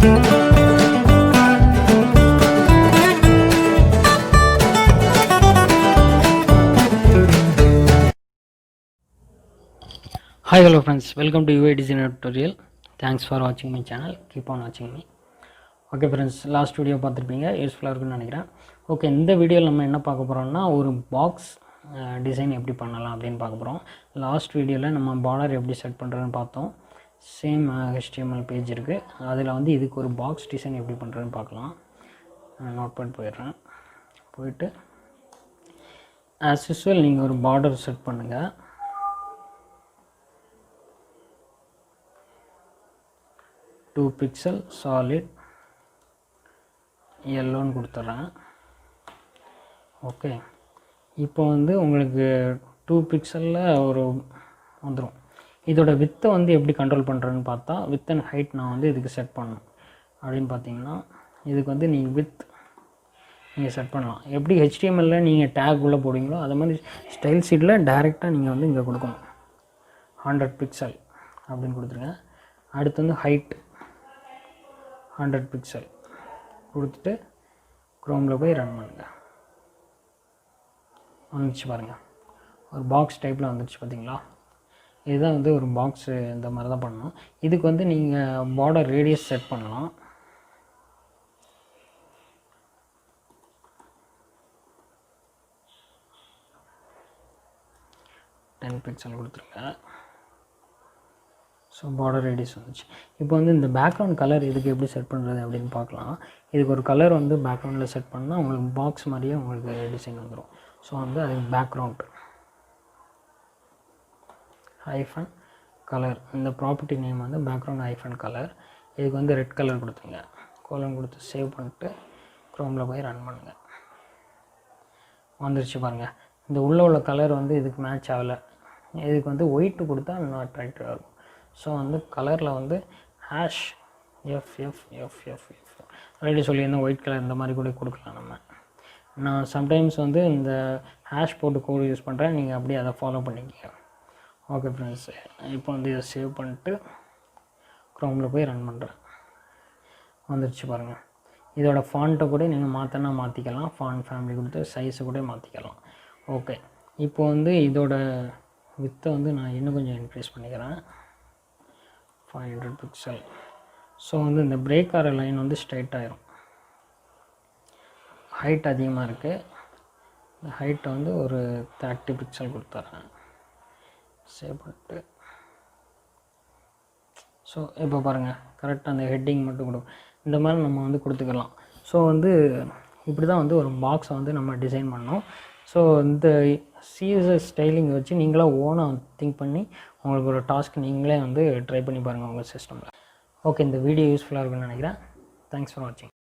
Hi, hello friends, welcome to UI designer tutorial. Thanks for watching my channel, keep on watching me. Okay friends, last video பார்த்திருப்பீங்க, யூஸ்ஃபுல்லா இருக்குன்னு நினைக்கிறேன். Okay, இந்த வீடியோல நம்ம என்ன பார்க்க போறோம்னா ஒரு பாக்ஸ் டிசைன் எப்படி பண்ணலாம் அப்படினு பார்க்க போறோம். லாஸ்ட் வீடியோல நம்ம பார்டர் எப்படி செட் பண்றதுன்னு பார்த்தோம். சேம் HTML பேஜ் இருக்கு. அதுல வந்து இதுக்கு ஒரு பாக்ஸ் டிசைன் எப்படி பண்றதுன்னு பார்க்கலாம். நோட்பேட் போயிடுறேன். போயிட்டு as usual நீங்க ஒரு பார்டர் செட் பண்ணுங்க. டூ பிக்சல் சாலிட் yellowன்னு கொடுத்துட்றேன். ஓகே, இப்போ வந்து உங்களுக்கு 2 பிக்சலில் ஒரு வந்துடும். இதோட வித்தை வந்து எப்படி கண்ட்ரோல் பண்ணுறேன்னு பார்த்தா வித் அண்ட் ஹைட் நான் வந்து இதுக்கு செட் பண்ணணும். அப்படின்னு பார்த்தீங்கன்னா இதுக்கு வந்து நீங்கள் நீங்கள் செட் பண்ணலாம். எப்படி HTML நீங்கள் டேக் உள்ளே போடுவீங்களோ அது மாதிரி ஸ்டைல் ஷீட்டில் டைரெக்டாக நீங்கள் வந்து இங்கே கொடுக்கணும். 100 பிக்சல் அப்படின்னு கொடுத்துருங்க. அடுத்து வந்து ஹைட் 100 பிக்சல் கொடுத்துட்டு க்ரோமில் போய் ரன் பண்ணுங்கள். வந்துச்சு பாருங்கள், ஒரு பாக்ஸ் டைப்பில் வந்துடுச்சு பார்த்தீங்களா. இதுதான் வந்து ஒரு பாக்ஸு, இந்த மாதிரி தான் பண்ணணும். இதுக்கு வந்து நீங்கள் பார்டர் ரேடியஸ் செட் பண்ணலாம். டென் பிக்சல் கொடுத்துருங்க. ஸோ பார்டர் ரேடியஸ் வந்துச்சு. இப்போ வந்து இந்த பேக்ரவுண்ட் கலர் இதுக்கு எப்படி செட் பண்ணுறது அப்படின்னு பார்க்கலாம். இதுக்கு ஒரு கலர் வந்து பேக்ரவுண்டில் செட் பண்ணால் உங்களுக்கு பாக்ஸ் மாதிரியே உங்களுக்கு டிசைன் வந்துடும். ஸோ வந்து அதுக்கு பேக்ரவுண்ட் ஹைஃபன் கலர், இந்த ப்ராப்பர்ட்டி நேம் வந்து பேக்ரவுண்ட் ஹைஃபன் கலர். இதுக்கு வந்து ரெட் கலர் கொடுத்துருங்க. கோலம் கொடுத்து சேவ் பண்ணிட்டு க்ரோமில் போய் ரன் பண்ணுங்கள். வந்துருச்சு பாருங்கள். இந்த உள்ள கலர் வந்து இதுக்கு மேட்ச் ஆகலை. இதுக்கு வந்து ஒயிட்டு கொடுத்தா இன்னும் அட்ராக்டிவாக இருக்கும். ஸோ வந்து கலரில் வந்து ஹேஷ் FFFFF ஆல்ரெடி சொல்லியிருந்தேன். ஒயிட் கலர் இந்த மாதிரி கூட கொடுக்கலாம். நான் சம்டைம்ஸ் வந்து இந்த ஹேஷ் போட்டு கோடு யூஸ் பண்ணுறேன், நீங்கள் அப்படியே அதை ஃபாலோ பண்ணிக்க. ஓகே ஃப்ரெண்ட்ஸ், இப்போ வந்து இதை சேவ் பண்ணிட்டு க்ரோமில் போய் ரன் பண்ணுறேன். வந்துடுச்சு பாருங்கள். இதோட ஃபாண்ட்டை கூட நீங்கள் மாற்றினா மாற்றிக்கலாம். ஃபாண்ட் ஃபேமிலி கொடுத்து சைஸை கூட மாற்றிக்கலாம். ஓகே, இப்போ வந்து இதோட வித்தை வந்து நான் இன்னும் கொஞ்சம் இன்க்ரீஸ் பண்ணிக்கிறேன். 500 பிக்சல். ஸோ வந்து இந்த பிரேக் ஆகிற லைன் வந்து ஸ்ட்ரைட் ஆயிரும். ஹைட் அதிகமாக இருக்குது. இந்த ஹைட்டை வந்து ஒரு 30 பிக்சல் கொடுத்துட்றேன். சேவ் பண்ணிட்டு ஸோ இப்போ பாருங்கள், கரெக்டாக அந்த ஹெட்டிங் மட்டும் கொடுக்கும். இந்த மாதிரி நம்ம வந்து கொடுத்துக்கலாம். ஸோ வந்து இப்படி தான் வந்து ஒரு பாக்ஸை வந்து நம்ம டிசைன் பண்ணோம். ஸோ இந்த CSS ஸ்டைலிங் வச்சு நீங்களாக ஓனாக திங்க் பண்ணி உங்களுக்கு ஒரு டாஸ்க் நீங்களே வந்து ட்ரை பண்ணி பாருங்கள் உங்கள் சிஸ்டமில். ஓகே, இந்த வீடியோ யூஸ்ஃபுல்லாக இருக்குன்னு நினைக்கிறேன். தேங்க்ஸ் ஃபார் வாட்சிங்.